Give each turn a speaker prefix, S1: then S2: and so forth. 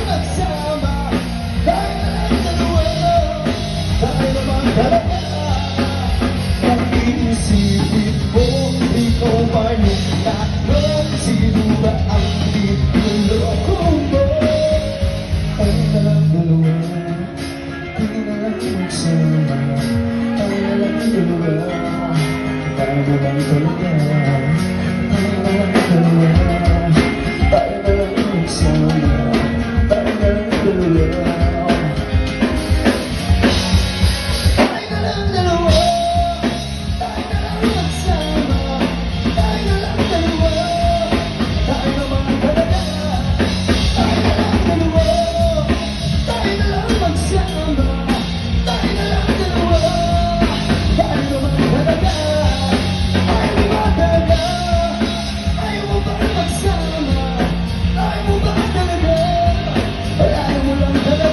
S1: magsama, tayo na lang dalawa. Tayo naman talaga. Pag-iisipin mo, ikaw ba yung tanong? Sino ba ang niloloko mo? Tayo na lang dalawa. Tayo na lang magsama, tayo na lang dalawa. Tayo na lang talaga. Tayo na lang dalawa. Tayo na lang magsama, tayo na lang dalawa. Tayo na lang dalawa. Tayo na lang magsama, tayo na lang dalawa. Tayo naman talaga. Tayo na lang dalawa. Tayo na lang magsama, tayo na lang dalawa. Tayo naman talaga. Ayaw mo ba talaga? Ayaw mo ba magsama? Ayaw mo ba talaga? Ayaw mo lang talaga.